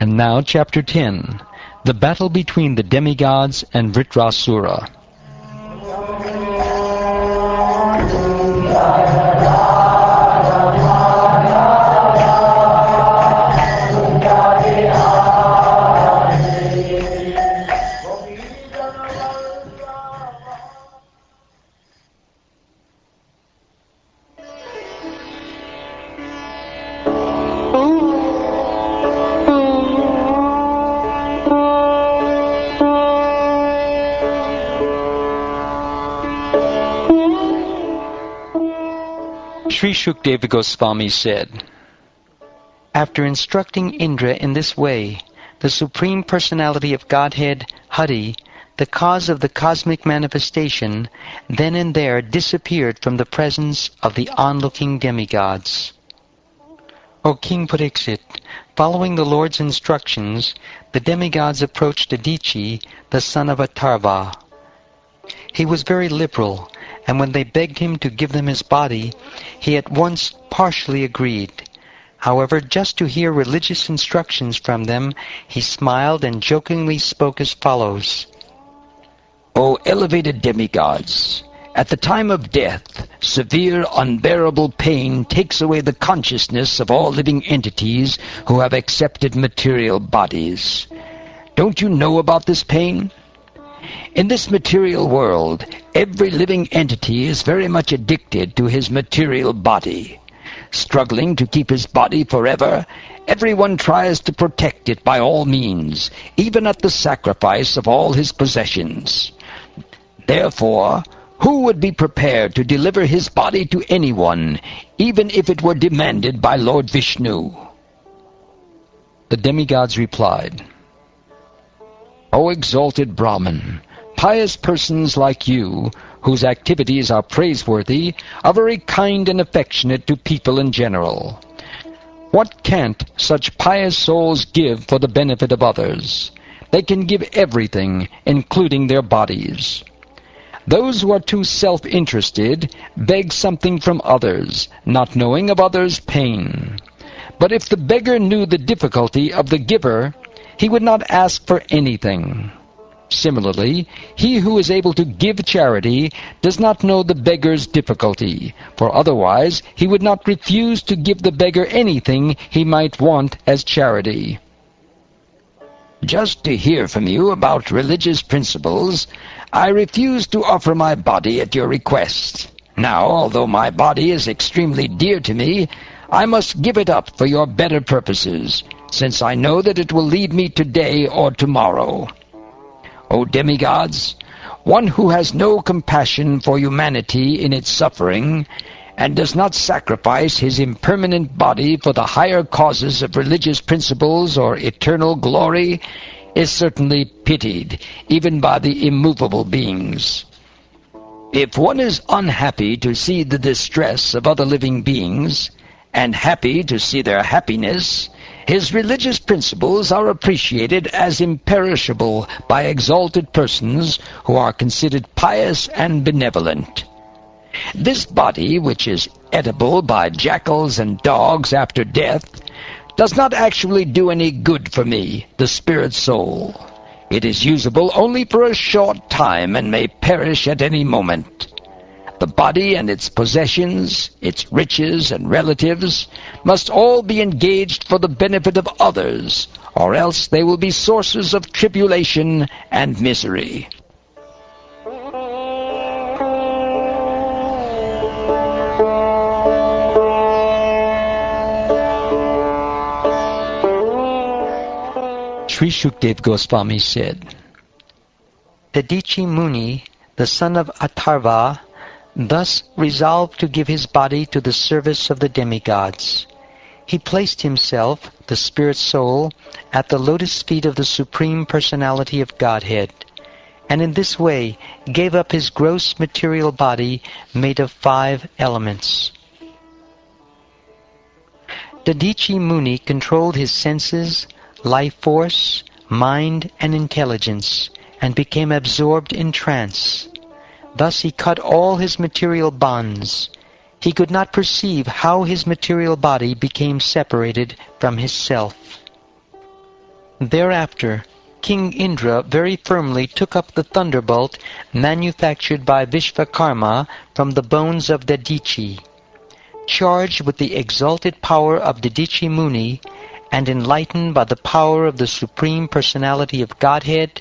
And now, Chapter 10, the battle between the demigods and Vritrasura. Sri Shukdeva Goswami said, after instructing Indra in this way, the Supreme Personality of Godhead, Hari, the cause of the cosmic manifestation, then and there disappeared from the presence of the onlooking demigods. O King Pariksit, following the Lord's instructions, the demigods approached Adichi, the son of Atharva. He was very liberal, and when they begged him to give them his body, he at once partially agreed. However, just to hear religious instructions from them, he smiled and jokingly spoke as follows. O elevated demigods, at the time of death, severe, unbearable pain takes away the consciousness of all living entities who have accepted material bodies. Don't you know about this pain? In this material world, every living entity is very much addicted to his material body. Struggling to keep his body forever, everyone tries to protect it by all means, even at the sacrifice of all his possessions. Therefore, who would be prepared to deliver his body to anyone, even if it were demanded by Lord Vishnu? The demigods replied, O exalted Brahman, pious persons like you, whose activities are praiseworthy, are very kind and affectionate to people in general. What can't such pious souls give for the benefit of others? They can give everything, including their bodies. Those who are too self-interested beg something from others, not knowing of others' pain. But if the beggar knew the difficulty of the giver, he would not ask for anything. Similarly, he who is able to give charity does not know the beggar's difficulty, for otherwise he would not refuse to give the beggar anything he might want as charity. Just to hear from you about religious principles, I refuse to offer my body at your request. Now, although my body is extremely dear to me, I must give it up for your better purposes, since I know that it will lead me today or tomorrow. O demigods, one who has no compassion for humanity in its suffering, and does not sacrifice his impermanent body for the higher causes of religious principles or eternal glory, is certainly pitied, even by the immovable beings. If one is unhappy to see the distress of other living beings, and happy to see their happiness, his religious principles are appreciated as imperishable by exalted persons who are considered pious and benevolent. This body, which is edible by jackals and dogs after death, does not actually do any good for me, the spirit soul. It is usable only for a short time and may perish at any moment. The body and its possessions, its riches and relatives, must all be engaged for the benefit of others, or else they will be sources of tribulation and misery. Sri Shukdev Goswami said, Dadichi Muni, the son of Atharva, thus resolved to give his body to the service of the demigods. He placed himself, the spirit soul, at the lotus feet of the Supreme Personality of Godhead, and in this way gave up his gross material body made of 5 elements. Dadichi Muni controlled his senses, life force, mind, and intelligence, and became absorbed in trance. Thus he cut all his material bonds. He could not perceive how his material body became separated from his self. Thereafter, King Indra very firmly took up the thunderbolt manufactured by Vishvakarma from the bones of Dadichi. Charged with the exalted power of Dadichi Muni, and enlightened by the power of the Supreme Personality of Godhead,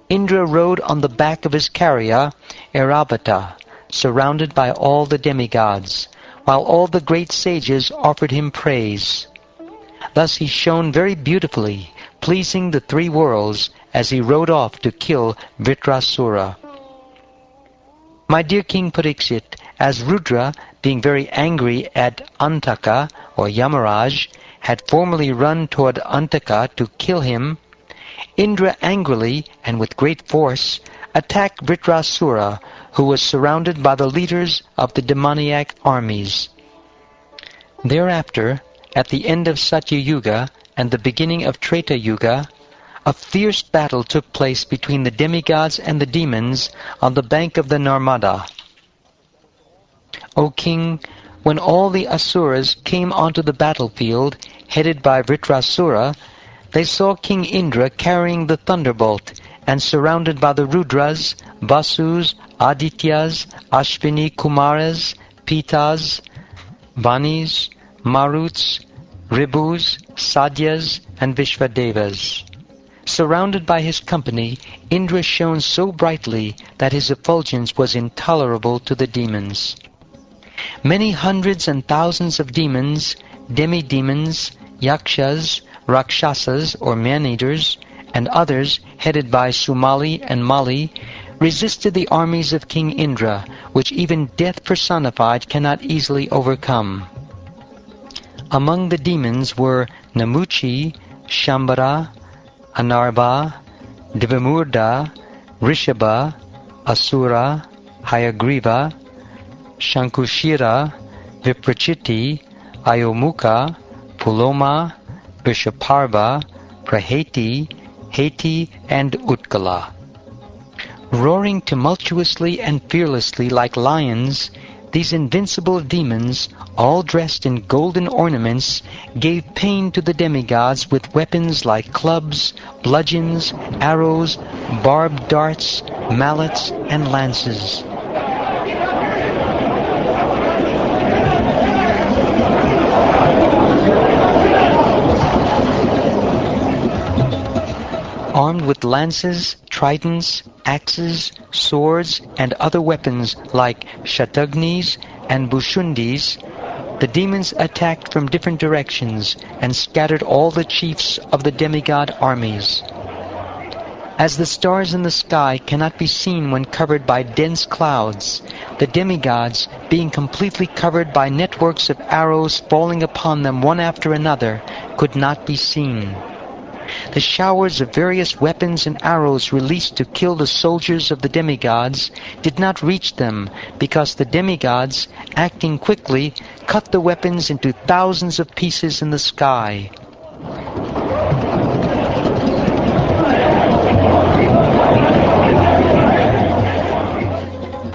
Indra rode on the back of his carrier, Airavata, surrounded by all the demigods, while all the great sages offered him praise. Thus he shone very beautifully, pleasing the three worlds, as he rode off to kill Vritrasura. My dear King Pariksit, as Rudra, being very angry at Antaka, or Yamaraj, had formerly run toward Antaka to kill him, Indra angrily, and with great force, attacked Vritrasura, who was surrounded by the leaders of the demoniac armies. Thereafter, at the end of Satya Yuga and the beginning of Treta Yuga, a fierce battle took place between the demigods and the demons on the bank of the Narmada. O King, when all the Asuras came onto the battlefield, headed by Vritrasura, they saw King Indra carrying the thunderbolt, and surrounded by the Rudras, Vasus, Adityas, Ashvini Kumaras, Pitas, Vanis, Maruts, Ribus, Sadyas, and Vishvadevas. Surrounded by his company, Indra shone so brightly that his effulgence was intolerable to the demons. Many hundreds and thousands of demons, demi-demons, yakshas, rakshasas or man-eaters, and others, headed by Sumali and Mali, resisted the armies of King Indra, which even death personified cannot easily overcome. Among the demons were Namuchi, Shambhara, Anarva, Divamurda, Rishabha, Asura, Hayagriva, Shankushira, Viprachiti, Ayomukha, Puloma, Vishaparva, Praheti, Heti, and Utkala. Roaring tumultuously and fearlessly like lions, these invincible demons, all dressed in golden ornaments, gave pain to the demigods with weapons like clubs, bludgeons, arrows, barbed darts, mallets, and lances. Armed with lances, tridents, axes, swords, and other weapons like shatagnis and bushundis, the demons attacked from different directions and scattered all the chiefs of the demigod armies. As the stars in the sky cannot be seen when covered by dense clouds, the demigods, being completely covered by networks of arrows falling upon them one after another, could not be seen. The showers of various weapons and arrows released to kill the soldiers of the demigods did not reach them, because the demigods, acting quickly, cut the weapons into thousands of pieces in the sky.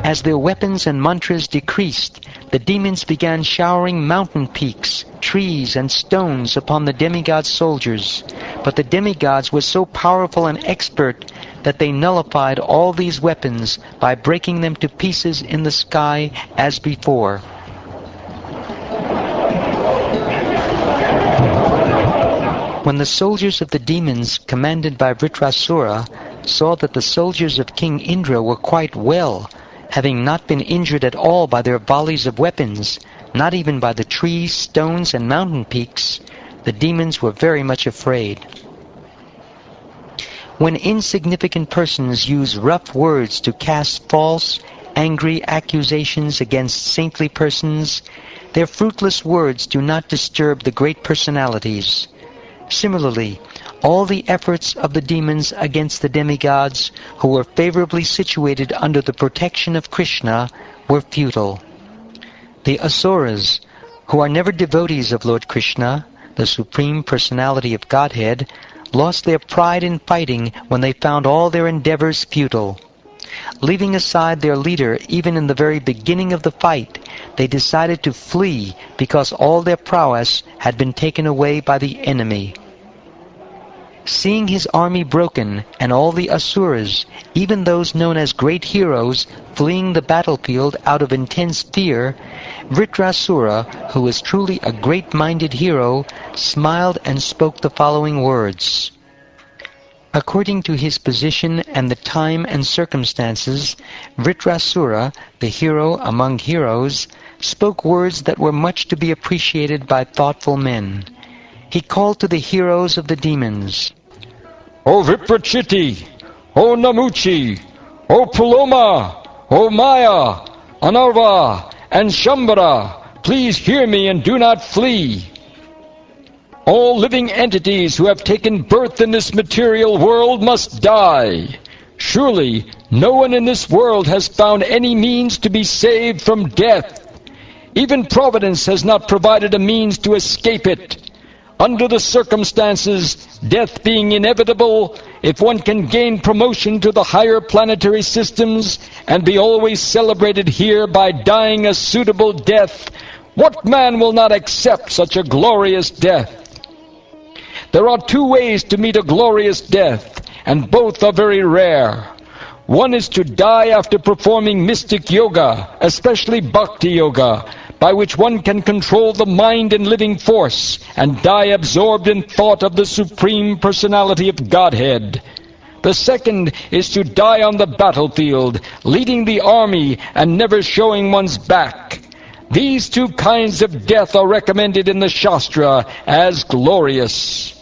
As their weapons and mantras decreased, the demons began showering mountain peaks, trees, and stones upon the demigod soldiers. But the demigods were so powerful and expert that they nullified all these weapons by breaking them to pieces in the sky as before. When the soldiers of the demons, commanded by Vritrasura, saw that the soldiers of King Indra were quite well, having not been injured at all by their volleys of weapons, not even by the trees, stones, and mountain peaks, the demons were very much afraid. When insignificant persons use rough words to cast false, angry accusations against saintly persons, their fruitless words do not disturb the great personalities. Similarly, all the efforts of the demons against the demigods, who were favorably situated under the protection of Krishna, were futile. The Asuras, who are never devotees of Lord Krishna, the Supreme Personality of Godhead, lost their pride in fighting when they found all their endeavors futile. Leaving aside their leader even in the very beginning of the fight, they decided to flee because all their prowess had been taken away by the enemy. Seeing his army broken and all the asuras, even those known as great heroes, fleeing the battlefield out of intense fear, Vritrasura, who was truly a great-minded hero, smiled and spoke the following words. According to his position and the time and circumstances, Vritrasura, the hero among heroes, spoke words that were much to be appreciated by thoughtful men. He called to the heroes of the demons, O Viprachiti, O Namuchi, O Puloma, O Maya, Anarva, and Shambhara, please hear me and do not flee. All living entities who have taken birth in this material world must die. Surely no one in this world has found any means to be saved from death. Even Providence has not provided a means to escape it. Under the circumstances, death being inevitable, if one can gain promotion to the higher planetary systems and be always celebrated here by dying a suitable death, what man will not accept such a glorious death? There are two ways to meet a glorious death, and both are very rare. One is to die after performing mystic yoga, especially bhakti yoga, by which one can control the mind and living force, and die absorbed in thought of the Supreme Personality of Godhead. The second is to die on the battlefield, leading the army and never showing one's back. These two kinds of death are recommended in the Shastra as glorious.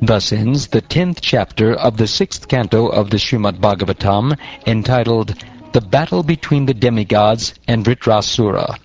Thus ends the 10th chapter of the 6th canto of the Srimad Bhagavatam, entitled The Battle Between the Demigods and Vritrasura.